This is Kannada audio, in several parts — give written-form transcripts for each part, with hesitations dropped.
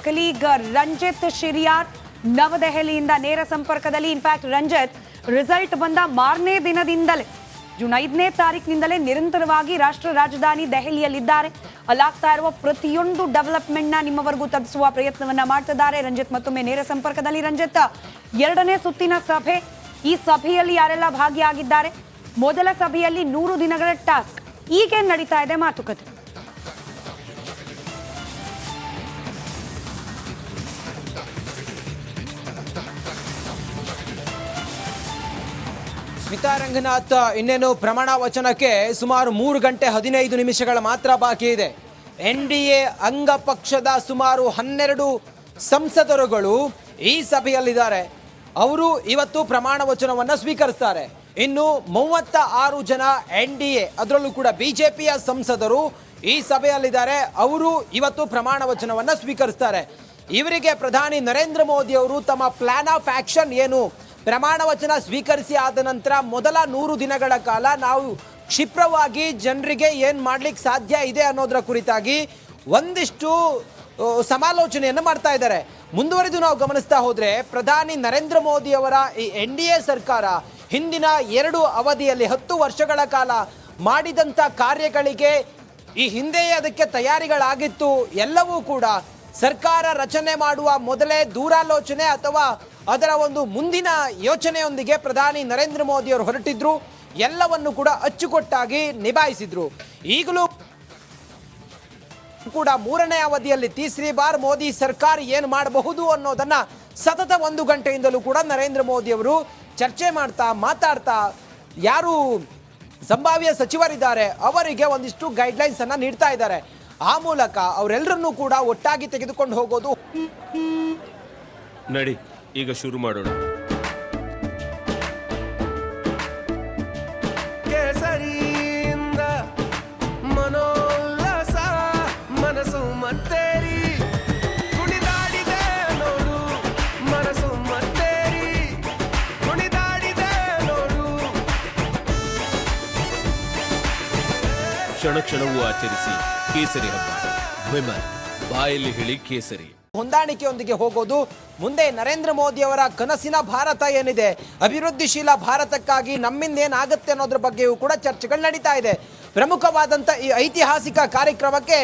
ಕಲೀಗ್ ರಂಜಿತ್ ಶಿರಿಯಾರ್ ನವದೆಹಲಿಯಿಂದ ನೇರ ಸಂಪರ್ಕದಲ್ಲಿ. ಇನ್ಫ್ಯಾಕ್ಟ್ ರಂಜಿತ್, ರಿಸಲ್ಟ್ ಬಂದ ಮಾರನೇ ದಿನದಿಂದಲೇ ಜೂನ್ 5ನೇ ತಾರೀಕಿನಿಂದಲೇ ನಿರಂತರವಾಗಿ ರಾಷ್ಟ್ರ ರಾಜಧಾನಿ ದೆಹಲಿಯಲ್ಲಿದ್ದಾರೆ. ಅಲ್ಲಾಗ್ತಾ ಇರುವ ಪ್ರತಿಯೊಂದು ಡೆವಲಪ್ಮೆಂಟ್ನ ನಿಮ್ಮವರೆಗೂ ತಲುಪಿಸುವ ಪ್ರಯತ್ನವನ್ನ ಮಾಡ್ತಿದ್ದಾರೆ. ರಂಜಿತ್ ಮತ್ತೊಮ್ಮೆ ನೇರ ಸಂಪರ್ಕದಲ್ಲಿ. ರಂಜಿತ್, ಎರಡನೇ ಸುತ್ತಿನ ಸಭೆ, ಈ ಸಭೆಯಲ್ಲಿ ಯಾರೆಲ್ಲ ಭಾಗಿಯಾಗಿದ್ದಾರೆ? ಮೊದಲ ಸಭೆಯಲ್ಲಿ 100 ದಿನಗಳ ಟಾಸ್ಕ್, ಈಗೇನ್ ನಡೀತಾ ಇದೆ ಮಾತುಕತೆ? ಸ್ಮಿತಾ ರಂಗನಾಥ್, ಇನ್ನೇನು ಪ್ರಮಾಣ ವಚನಕ್ಕೆ ಸುಮಾರು 3 ಗಂಟೆ 15 ನಿಮಿಷಗಳ ಮಾತ್ರ ಬಾಕಿ ಇದೆ. NDA ಅಂಗಪಕ್ಷದ ಸುಮಾರು 12 ಸಂಸದರುಗಳು ಈ ಸಭೆಯಲ್ಲಿದ್ದಾರೆ. ಅವರು ಇವತ್ತು ಪ್ರಮಾಣ ವಚನವನ್ನು ಸ್ವೀಕರಿಸ್ತಾರೆ. ಇನ್ನು 36 ಜನ NDA, ಅದರಲ್ಲೂ ಕೂಡ ಬಿಜೆಪಿಯ ಸಂಸದರು ಈ ಸಭೆಯಲ್ಲಿದ್ದಾರೆ. ಅವರು ಇವತ್ತು ಪ್ರಮಾಣ ವಚನವನ್ನು ಸ್ವೀಕರಿಸ್ತಾರೆ. ಇವರಿಗೆ ಪ್ರಧಾನಿ ನರೇಂದ್ರ ಮೋದಿ ಅವರು ತಮ್ಮ ಪ್ಲಾನ್ ಆಫ್ ಆಕ್ಷನ್ ಏನು, ಪ್ರಮಾಣ ವಚನ ಸ್ವೀಕರಿಸಿ ಆದ ನಂತರ ಮೊದಲ 100 ದಿನಗಳ ಕಾಲ ನಾವು ಕ್ಷಿಪ್ರವಾಗಿ ಜನರಿಗೆ ಏನು ಮಾಡ್ಲಿಕ್ಕೆ ಸಾಧ್ಯ ಇದೆ ಅನ್ನೋದರ ಕುರಿತಾಗಿ ಒಂದಿಷ್ಟು ಸಮಾಲೋಚನೆಯನ್ನು ಮಾಡ್ತಾ ಇದ್ದಾರೆ. ಮುಂದುವರೆದು ನಾವು ಗಮನಿಸ್ತಾ ಹೋದ್ರೆ, ಪ್ರಧಾನಿ ನರೇಂದ್ರ ಮೋದಿ ಅವರ ಈ NDA ಸರ್ಕಾರ ಹಿಂದಿನ 2 ಅವಧಿಯಲ್ಲಿ 10 ವರ್ಷಗಳ ಕಾಲ ಮಾಡಿದಂಥ ಕಾರ್ಯಗಳಿಗೆ ಈ ಹಿಂದೆಯೇ ಅದಕ್ಕೆ ತಯಾರಿಗಳಾಗಿತ್ತು. ಎಲ್ಲವೂ ಕೂಡ ಸರ್ಕಾರ ರಚನೆ ಮಾಡುವ ಮೊದಲೇ ದೂರಾಲೋಚನೆ ಅಥವಾ ಅದರ ಒಂದು ಮುಂದಿನ ಯೋಚನೆಯೊಂದಿಗೆ ಪ್ರಧಾನಿ ನರೇಂದ್ರ ಮೋದಿ ಅವರು ಹೊರಟಿದ್ರು. ಎಲ್ಲವನ್ನು ಕೂಡ ಅಚ್ಚುಕಟ್ಟಾಗಿ ನಿಭಾಯಿಸಿದ್ರು. ಈಗಲೂ ಕೂಡ 3ನೇ ಅವಧಿಯಲ್ಲಿ ತೀಸರಿ ಬಾರ್ ಮೋದಿ ಸರ್ಕಾರ ಏನು ಮಾಡಬಹುದು ಅನ್ನೋದನ್ನ ಸತತ 1 ಗಂಟೆಯಿಂದಲೂ ಕೂಡ ನರೇಂದ್ರ ಮೋದಿ ಅವರು ಚರ್ಚೆ ಮಾತಾಡ್ತಾ ಯಾರು ಸಂಭಾವ್ಯ ಸಚಿವರಿದ್ದಾರೆ ಅವರಿಗೆ ಒಂದಿಷ್ಟು ಗೈಡ್ಲೈನ್ಸ್ ಅನ್ನ ನೀಡ್ತಾ ಇದ್ದಾರೆ. ಆ ಮೂಲಕ ಅವರೆಲ್ಲರನ್ನೂ ಕೂಡ ಒಟ್ಟಾಗಿ ತೆಗೆದುಕೊಂಡು ಹೋಗೋದು. ನಡಿ, ಈಗ ಶುರು ಮಾಡೋಣ. ಕೇಸರಿಯಿಂದ ಮನೋಲ್ಲಾಸ ಮನಸ್ಸು ಮತ್ತೇರಿ ಕುಣಿದಾಡಿದೆ ನೋಡು, ಮನಸ್ಸು ಮತ್ತೇರಿ ಕುಣಿದಾಡಿದೆ ನೋಡು. ಕ್ಷಣ ಕ್ಷಣವೂ ಆಚರಿಸಿ ಕೇಸರಿ ಹಬ್ಬ. ವಿಮಲ್, ಬಾಯಲ್ಲಿ ಹೇಳಿ ಕೇಸರಿ. ಹೊಂದಾಣಿಕೆಯೊಂದಿಗೆ ಹೋಗೋದು. ಮುಂದೆ ನರೇಂದ್ರ ಮೋದಿ ಅವರ ಕನಸಿನ ಭಾರತ ಏನಿದೆ, ಅಭಿವೃದ್ಧಿಶೀಲ ಭಾರತಕ್ಕಾಗಿ ನಮ್ಮಿಂದ ಏನಾಗುತ್ತೆ ಅನ್ನೋದ್ರ ಬಗ್ಗೆಯೂ ಕೂಡ ಚರ್ಚೆಗಳು ನಡೀತಾ ಇದೆ. ಪ್ರಮುಖವಾದಂಥ ಈ ಐತಿಹಾಸಿಕ ಕಾರ್ಯಕ್ರಮಕ್ಕೆ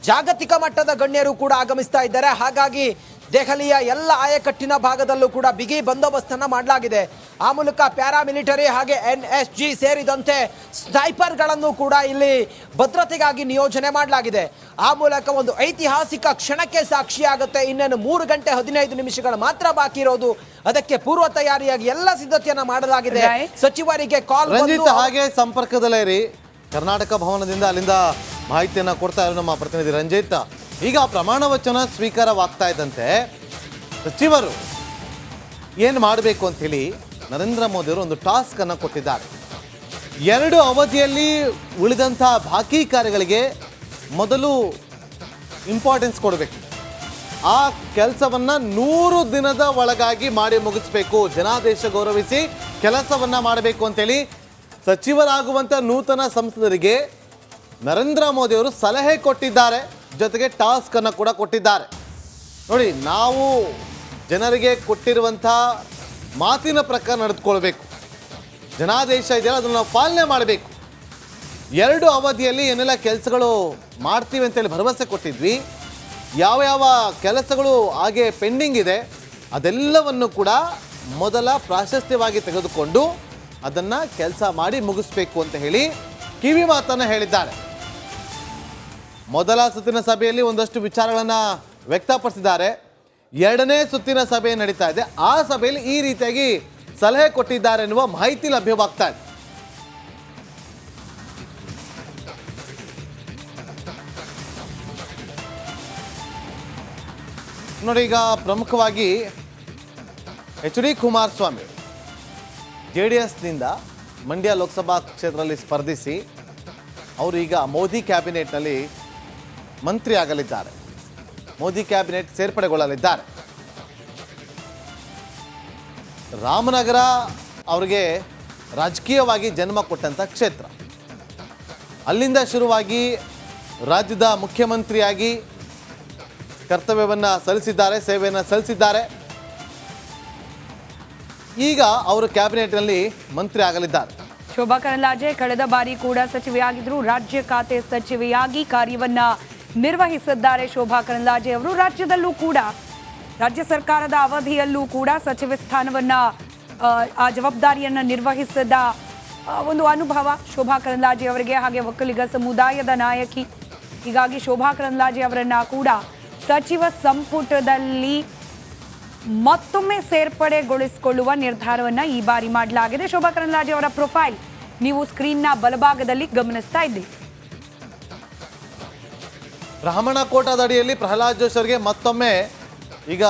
ಜಾಗತಿಕ ಮಟ್ಟದ ಗಣ್ಯರು ಕೂಡ ಆಗಮಿಸ್ತಾ ಇದ್ದಾರೆ. ಹಾಗಾಗಿ ದೆಹಲಿಯ ಎಲ್ಲ ಆಯಕಟ್ಟಿನ ಭಾಗದಲ್ಲೂ ಕೂಡ ಬಿಗಿ ಬಂದೋಬಸ್ತನ್ನು ಮಾಡಲಾಗಿದೆ. ಆ ಮೂಲಕ ಪ್ಯಾರಾಮಿಲಿಟರಿ ಹಾಗೆ NSG ಸೇರಿದಂತೆ ಸ್ನೈಪರ್ಗಳನ್ನು ಕೂಡ ಇಲ್ಲಿ ಭದ್ರತೆಗಾಗಿ ನಿಯೋಜನೆ ಮಾಡಲಾಗಿದೆ. ಆ ಮೂಲಕ ಒಂದು ಐತಿಹಾಸಿಕ ಕ್ಷಣಕ್ಕೆ ಸಾಕ್ಷಿಯಾಗುತ್ತೆ. ಇನ್ನೇನು 3 ಗಂಟೆ 15 ನಿಮಿಷಗಳು ಮಾತ್ರ ಬಾಕಿ ಇರೋದು. ಅದಕ್ಕೆ ಪೂರ್ವ ತಯಾರಿಯಾಗಿ ಎಲ್ಲ ಸಿದ್ಧತೆಯನ್ನ ಮಾಡಲಾಗಿದೆ. ಸಚಿವರಿಗೆ ಕಾಲ್ ರಂಜಿತ್ ಹಾಗೆ ಸಂಪರ್ಕದಲ್ಲೇ ಇರಿ. ಕರ್ನಾಟಕ ಭವನದಿಂದ ಅಲ್ಲಿಂದ ಮಾಹಿತಿಯನ್ನ ಕೊಡ್ತಾ ಇರೋ ನಮ್ಮ ಪ್ರತಿನಿಧಿ ರಂಜಿತ್. ಈಗ ಪ್ರಮಾಣ ವಚನ ಸ್ವೀಕಾರವಾಗ್ತಾ ಇದ್ದಂತೆ ಸಚಿವರು ಏನು ಮಾಡಬೇಕು ಅಂತ ಹೇಳಿ ನರೇಂದ್ರ ಮೋದಿ ಅವರು ಒಂದು ಟಾಸ್ಕ್ ಅನ್ನು ಕೊಟ್ಟಿದ್ದಾರೆ. 2 ಅವಧಿಯಲ್ಲಿ ಉಳಿದಂಥ ಬಾಕಿ ಕಾರ್ಯಗಳಿಗೆ ಮೊದಲು ಇಂಪಾರ್ಟೆನ್ಸ್ ಕೊಡಬೇಕು. ಆ ಕೆಲಸವನ್ನ 100 ದಿನದ ಒಳಗಾಗಿ ಮಾಡಿ ಮುಗಿಸ್ಬೇಕು. ಜನಾದೇಶ ಗೌರವಿಸಿ ಕೆಲಸವನ್ನ ಮಾಡಬೇಕು ಅಂತೇಳಿ ಸಚಿವರಾಗುವಂಥ ನೂತನ ಸಂಸದರಿಗೆ ನರೇಂದ್ರ ಮೋದಿ ಅವರು ಸಲಹೆ ಕೊಟ್ಟಿದ್ದಾರೆ. ಜೊತೆಗೆ ಟಾಸ್ಕ್ ಅನ್ನು ಕೂಡ ಕೊಟ್ಟಿದ್ದಾರೆ. ನೋಡಿ, ನಾವು ಜನರಿಗೆ ಕೊಟ್ಟಿರುವಂಥ ಮಾತಿನ ಪ್ರಕಾರ ನಡೆದುಕೊಳ್ಬೇಕು. ಜನಾದೇಶ ಇದೆಯಲ್ಲ, ಅದನ್ನು ನಾವು ಪಾಲನೆ ಮಾಡಬೇಕು. 2 ಅವಧಿಯಲ್ಲಿ ಏನೆಲ್ಲ ಕೆಲಸಗಳು ಮಾಡ್ತೀವಿ ಅಂತೇಳಿ ಭರವಸೆ ಕೊಟ್ಟಿದ್ವಿ, ಯಾವ ಯಾವ ಕೆಲಸಗಳು ಹಾಗೆ ಪೆಂಡಿಂಗ್ ಇದೆ ಅದೆಲ್ಲವನ್ನು ಕೂಡ ಮೊದಲ ಪ್ರಾಶಸ್ತ್ಯವಾಗಿ ತೆಗೆದುಕೊಂಡು ಅದನ್ನು ಕೆಲಸ ಮಾಡಿ ಮುಗಿಸ್ಬೇಕು ಅಂತ ಹೇಳಿ ಕಿವಿ ಮಾತನ್ನು ಹೇಳಿದ್ದಾರೆ. ಮೊದಲ ಸುತ್ತಿನ ಸಭೆಯಲ್ಲಿ ಒಂದಷ್ಟು ವಿಚಾರಗಳನ್ನು ವ್ಯಕ್ತಪಡಿಸಿದ್ದಾರೆ. 2ನೇ ಸುತ್ತಿನ ಸಭೆ ನಡೀತಾ ಇದೆ. ಆ ಸಭೆಯಲ್ಲಿ ಈ ರೀತಿಯಾಗಿ ಸಲಹೆ ಕೊಟ್ಟಿದ್ದಾರೆ ಎನ್ನುವ ಮಾಹಿತಿ ಲಭ್ಯವಾಗ್ತಾ ಇದೆ. ನೋಡಿ, ಈಗ ಪ್ರಮುಖವಾಗಿ HD ಕುಮಾರಸ್ವಾಮಿ JDSನಿಂದ ಮಂಡ್ಯ ಲೋಕಸಭಾ ಕ್ಷೇತ್ರದಲ್ಲಿ ಸ್ಪರ್ಧಿಸಿ ಅವರು ಈಗ ಮೋದಿ ಕ್ಯಾಬಿನೆಟ್ನಲ್ಲಿ ಮಂತ್ರಿ ಆಗಲಿದ್ದಾರೆ. ಮೋದಿ ಕ್ಯಾಬಿನೆಟ್ ಸೇರ್ಪಡೆಗೊಳ್ಳಲಿದ್ದಾರೆ. ರಾಮನಗರ ಅವರಿಗೆ ರಾಜಕೀಯವಾಗಿ ಜನ್ಮ ಕೊಟ್ಟಂಥ ಕ್ಷೇತ್ರ. ಅಲ್ಲಿಂದ ಶುರುವಾಗಿ ರಾಜ್ಯದ ಮುಖ್ಯಮಂತ್ರಿಯಾಗಿ ಕರ್ತವ್ಯವನ್ನು ಸಲ್ಲಿಸಿದ್ದಾರೆ, ಸೇವೆಯನ್ನು ಸಲ್ಲಿಸಿದ್ದಾರೆ. ಈಗ ಅವರು ಕ್ಯಾಬಿನೆಟ್ನಲ್ಲಿ ಮಂತ್ರಿ ಆಗಲಿದ್ದಾರೆ. ಶೋಭಾ ಕರಂದ್ಲಾಜೆ ಕಳೆದ ಬಾರಿ ಕೂಡ ಸಚಿವೆಯಾಗಿದ್ರು. ರಾಜ್ಯ ಖಾತೆ ಸಚಿವೆಯಾಗಿ ಕಾರ್ಯವನ್ನ ನಿರ್ವಹಿಸಿದ್ದಾರೆ ಶೋಭಾ ಕರಂದ್ಲಾಜೆ ಅವರು. ರಾಜ್ಯದಲ್ಲೂ ಕೂಡ ರಾಜ್ಯ ಸರ್ಕಾರದ ಅವಧಿಯಲ್ಲೂ ಕೂಡ ಸಚಿವ ಸ್ಥಾನವನ್ನ ಆ ಜವಾಬ್ದಾರಿಯನ್ನ ನಿರ್ವಹಿಸಿದ ಒಂದು ಅನುಭವ ಶೋಭಾ ಕರಂದ್ಲಾಜೆ ಅವರಿಗೆ. ಹಾಗೆ ಒಕ್ಕಲಿಗ ಸಮುದಾಯದ ನಾಯಕಿ, ಹೀಗಾಗಿ ಶೋಭಾ ಕರಂದ್ಲಾಜೆ ಅವರನ್ನ ಕೂಡ ಸಚಿವ ಸಂಪುಟದಲ್ಲಿ ಮತ್ತೊಮ್ಮೆ ಸೇರ್ಪಡೆಗೊಳಿಸಿಕೊಳ್ಳುವ ನಿರ್ಧಾರವನ್ನ ಈ ಬಾರಿ ಮಾಡಲಾಗಿದೆ. ಶೋಭಾ ಕರಂದ್ಲಾಜೆ ಅವರ ಪ್ರೊಫೈಲ್ ನೀವು ಸ್ಕ್ರೀನ್ನ ಬಲಭಾಗದಲ್ಲಿ ಗಮನಿಸ್ತಾ ಇದ್ದೀರಿ. ಬ್ರಾಹ್ಮಣ ಕೋಟಾದ ಅಡಿಯಲ್ಲಿ ಪ್ರಹ್ಲಾದ್ ಜೋಶಿ ಅವರಿಗೆ ಮತ್ತೊಮ್ಮೆ ಈಗ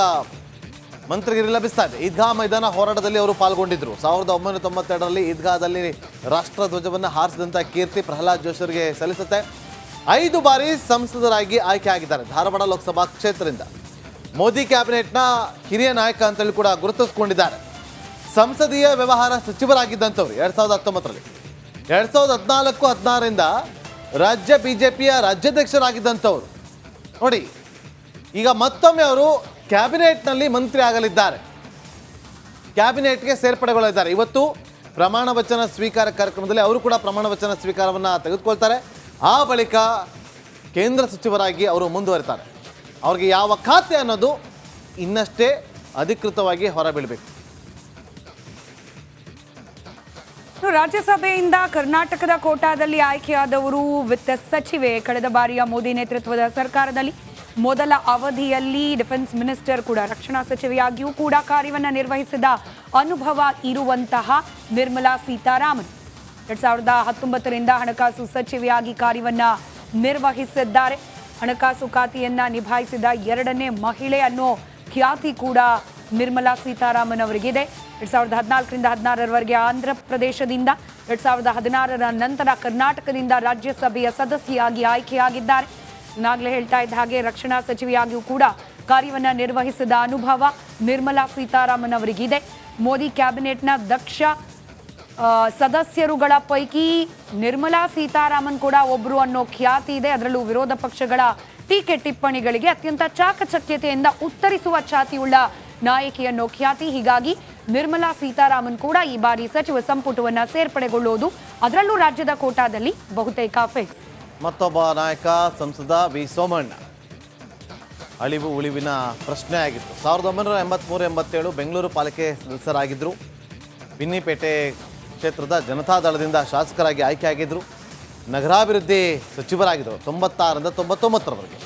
ಮಂತ್ರಿಗಿರಿ ಲಭಿಸ್ತಾ ಇದೆ. ಈದ್ಗಾ ಮೈದಾನ ಹೋರಾಟದಲ್ಲಿ ಅವರು ಪಾಲ್ಗೊಂಡಿದ್ರು. 1992ರಲ್ಲಿ ಈದ್ಗಾದಲ್ಲಿ ರಾಷ್ಟ್ರಧ್ವಜವನ್ನು ಹಾರಿಸಿದಂಥ ಕೀರ್ತಿ ಪ್ರಹ್ಲಾದ್ ಜೋಶಿ ಅವರಿಗೆ ಸಲ್ಲಿಸುತ್ತೆ. 5 ಬಾರಿ ಸಂಸದರಾಗಿ ಆಯ್ಕೆ ಆಗಿದ್ದಾರೆ ಧಾರವಾಡ ಲೋಕಸಭಾ ಕ್ಷೇತ್ರದಿಂದ. ಮೋದಿ ಕ್ಯಾಬಿನೆಟ್ನ ಹಿರಿಯ ನಾಯಕ ಅಂತೇಳಿ ಕೂಡ ಗುರುತಿಸಿಕೊಂಡಿದ್ದಾರೆ. ಸಂಸದೀಯ ವ್ಯವಹಾರ ಸಚಿವರಾಗಿದ್ದಂಥವ್ರು 2019ರಲ್ಲಿ. 2014-16ರಿಂದ ರಾಜ್ಯ ಬಿಜೆಪಿಯ ರಾಜ್ಯಾಧ್ಯಕ್ಷರಾಗಿದ್ದಂಥವ್ರು. ನೋಡಿ, ಈಗ ಮತ್ತೊಮ್ಮೆ ಅವರು ಕ್ಯಾಬಿನೆಟ್ನಲ್ಲಿ ಮಂತ್ರಿ ಆಗಲಿದ್ದಾರೆ, ಕ್ಯಾಬಿನೆಟ್ಗೆ ಸೇರ್ಪಡೆಗೊಳ್ಳಲಿದ್ದಾರೆ. ಇವತ್ತು ಪ್ರಮಾಣ ವಚನ ಸ್ವೀಕಾರ ಕಾರ್ಯಕ್ರಮದಲ್ಲಿ ಅವರು ಕೂಡ ಪ್ರಮಾಣ ವಚನ ಸ್ವೀಕಾರವನ್ನು ತೆಗೆದುಕೊಳ್ತಾರೆ. ಆ ಬಳಿಕ ಕೇಂದ್ರ ಸಚಿವರಾಗಿ ಅವರು ಮುಂದುವರಿತಾರೆ. ಅವ್ರಿಗೆ ಯಾವ ಖಾತೆ ಅನ್ನೋದು ಇನ್ನಷ್ಟೇ ಅಧಿಕೃತವಾಗಿ ಹೊರಬೀಳಬೇಕು. ರಾಜ್ಯಸಭೆಯಿಂದ ಕರ್ನಾಟಕದ ಕೋಟಾದಲ್ಲಿ ಆಯ್ಕೆಯಾದವರು ವಿತ್ತ ಸಚಿವೆ. ಕಳೆದ ಬಾರಿಯ ಮೋದಿ ನೇತೃತ್ವದ ಸರ್ಕಾರದಲ್ಲಿ ಮೊದಲ ಅವಧಿಯಲ್ಲಿ ಡಿಫೆನ್ಸ್ ಮಿನಿಸ್ಟರ್ ಕೂಡ, ರಕ್ಷಣಾ ಸಚಿವೆಯಾಗಿಯೂ ಕೂಡ ಕಾರ್ಯವನ್ನು ನಿರ್ವಹಿಸಿದ ಅನುಭವ ಇರುವಂತಹ ನಿರ್ಮಲಾ ಸೀತಾರಾಮನ್ 2019ರಿಂದ ಹಣಕಾಸು ಸಚಿವೆಯಾಗಿ ಕಾರ್ಯವನ್ನ ನಿರ್ವಹಿಸಿದ್ದಾರೆ. ಹಣಕಾಸು ಖಾತೆಯನ್ನ ನಿಭಾಯಿಸಿದ 2ನೇ ಮಹಿಳೆ ಅನ್ನೋ ಖ್ಯಾತಿ ಕೂಡ ನಿರ್ಮಲಾ ಸೀತಾರಾಮನ್ ಅವರಿಗಿದೆ. 2014ರಿಂದ 16ರವರೆಗೆ ಆಂಧ್ರ ಪ್ರದೇಶದಿಂದ, 2016ರ ನಂತರ ಕರ್ನಾಟಕದಿಂದ ರಾಜ್ಯಸಭೆಯ ಸದಸ್ಯೆಯಾಗಿ ಆಯ್ಕೆಯಾಗಿದ್ದಾರೆ. ನಾಗಲೇ ಹೇಳ್ತಾ ಇದ್ದ ಹಾಗೆ ರಕ್ಷಣಾ ಸಚಿವೆಯಾಗಿಯೂ ಕೂಡ ಕಾರ್ಯವನ್ನ ನಿರ್ವಹಿಸಿದ ಅನುಭವ ನಿರ್ಮಲಾ ಸೀತಾರಾಮನ್ ಅವರಿಗಿದೆ. ಮೋದಿ ಕ್ಯಾಬಿನೆಟ್ನ ದಕ್ಷ ಸದಸ್ಯರುಗಳ ಪೈಕಿ ನಿರ್ಮಲಾ ಸೀತಾರಾಮನ್ ಕೂಡ ಒಬ್ರು ಅನ್ನೋ ಖ್ಯಾತಿ ಇದೆ. ಅದರಲ್ಲೂ ವಿರೋಧ ಪಕ್ಷಗಳ ಟೀಕೆ ಟಿಪ್ಪಣಿಗಳಿಗೆ ಅತ್ಯಂತ ಚಾಕಚಕ್ಯತೆಯಿಂದ ಉತ್ತರಿಸುವ ಛಾತಿಯುಳ್ಳ ನಾಯಕಿ ಅನ್ನೋ ಖ್ಯಾತಿ. ಹೀಗಾಗಿ ನಿರ್ಮಲಾ ಸೀತಾರಾಮನ್ ಕೂಡ ಈ ಬಾರಿ ಸಚಿವ ಸಂಪುಟವನ್ನ ಸೇರ್ಪಡೆಗೊಳ್ಳುವುದು, ಅದರಲ್ಲೂ ರಾಜ್ಯದ ಕೋಟಾದಲ್ಲಿ ಬಹುತೇಕ ಫಿಕ್ಸ್. ಮತ್ತೊಬ್ಬ ನಾಯಕ ಸಂಸದ ವಿ ಸೋಮಣ್ಣ. ಅಳಿವು ಉಳಿವಿನ ಪ್ರಶ್ನೆ ಆಗಿತ್ತು. 1983-87 ಬೆಂಗಳೂರು ಪಾಲಿಕೆ ಸದಸ್ಯರಾಗಿದ್ದರು. ಬಿನ್ನಿಪೇಟೆ ಕ್ಷೇತ್ರದ ಜನತಾದಳದಿಂದ ಶಾಸಕರಾಗಿ ಆಯ್ಕೆಯಾಗಿದ್ದರು. ನಗರಾಭಿವೃದ್ಧಿ ಸಚಿವರಾಗಿದ್ದರು 96ರಿಂದ 99ರವರೆಗೆ.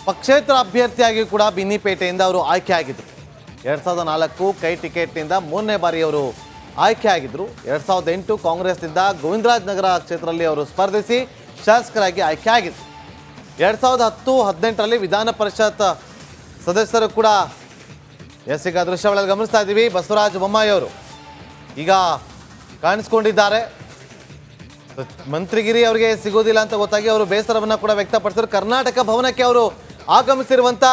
ಪಕ್ಷೇತರ ಅಭ್ಯರ್ಥಿಯಾಗಿ ಕೂಡ ಬಿನ್ನಿಪೇಟೆಯಿಂದ ಅವರು ಆಯ್ಕೆಯಾಗಿದ್ದರು. 2004 ಕೈ ಟಿಕೆಟ್ನಿಂದ 3ನೇ ಬಾರಿ ಅವರು ಆಯ್ಕೆಯಾಗಿದ್ದರು. 2008 ಕಾಂಗ್ರೆಸ್ನಿಂದ ಗೋವಿಂದರಾಜ್ ನಗರ ಕ್ಷೇತ್ರದಲ್ಲಿ ಅವರು ಸ್ಪರ್ಧಿಸಿ ಶಾಸಕರಾಗಿ ಆಯ್ಕೆಯಾಗಿದ್ದರು. 2010-18ರಲ್ಲಿ ವಿಧಾನ ಪರಿಷತ್ ಸದಸ್ಯರು ಕೂಡ ಈಗ ದೃಶ್ಯಾವಳಿಯಲ್ಲಿ ಗಮನಿಸ್ತಾ ಇದ್ದೀವಿ. ಬಸವರಾಜ ಬೊಮ್ಮಾಯಿ ಅವರು ಈಗ ಕಾಣಿಸ್ಕೊಂಡಿದ್ದಾರೆ. ಮಂತ್ರಿಗಿರಿ ಅವರಿಗೆ ಸಿಗೋದಿಲ್ಲ ಅಂತ ಗೊತ್ತಾಗಿ ಅವರು ಬೇಸರವನ್ನು ಕೂಡ ವ್ಯಕ್ತಪಡಿಸಿದ್ರು. ಕರ್ನಾಟಕ ಭವನಕ್ಕೆ ಅವರು ಆಗಮಿಸಿರುವಂಥ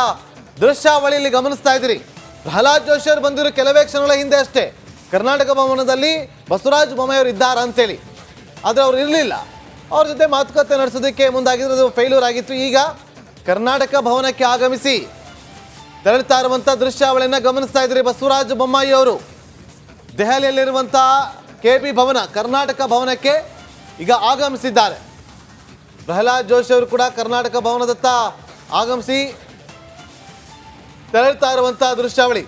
ದೃಶ್ಯಾವಳಿಯಲ್ಲಿ ಗಮನಿಸ್ತಾ ಇದ್ದೀರಿ. ಪ್ರಹ್ಲಾದ್ ಜೋಶಿ ಅವರು ಬಂದಿರೋ ಕೆಲವೇ ಕ್ಷಣಗಳ ಹಿಂದೆ ಅಷ್ಟೇ ಕರ್ನಾಟಕ ಭವನದಲ್ಲಿ ಬಸವರಾಜ ಬೊಮ್ಮಾಯಿ ಅವರು ಇದ್ದಾರೆ ಅಂತೇಳಿ, ಆದರೆ ಅವರು ಇರಲಿಲ್ಲ. ಅವ್ರ ಜೊತೆ ಮಾತುಕತೆ ನಡೆಸೋದಕ್ಕೆ ಮುಂದಾಗಿದ್ರು, ಅದು ಫೇಲ್ಯೂರ್ ಆಗಿತ್ತು. ಈಗ ಕರ್ನಾಟಕ ಭವನಕ್ಕೆ ಆಗಮಿಸಿ ತೆರಳುತ್ತಾ ಇರುವಂಥ ದೃಶ್ಯಾವಳಿಯನ್ನು ಗಮನಿಸ್ತಾ ಇದ್ದೀರಿ. ಬಸವರಾಜ ಬೊಮ್ಮಾಯಿ ಅವರು ದೆಹಲಿಯಲ್ಲಿರುವಂಥ KP ಭವನ ಕರ್ನಾಟಕ ಭವನಕ್ಕೆ ಈಗ ಆಗಮಿಸಿದ್ದಾರೆ. ಪ್ರಹ್ಲಾದ್ ಜೋಶಿ ಅವರು ಕೂಡ ಕರ್ನಾಟಕ ಭವನದತ್ತ ಆಗಮಿಸಿ ತೆರಳುತ್ತಾ ಇರುವಂಥ ದೃಶ್ಯಾವಳಿ.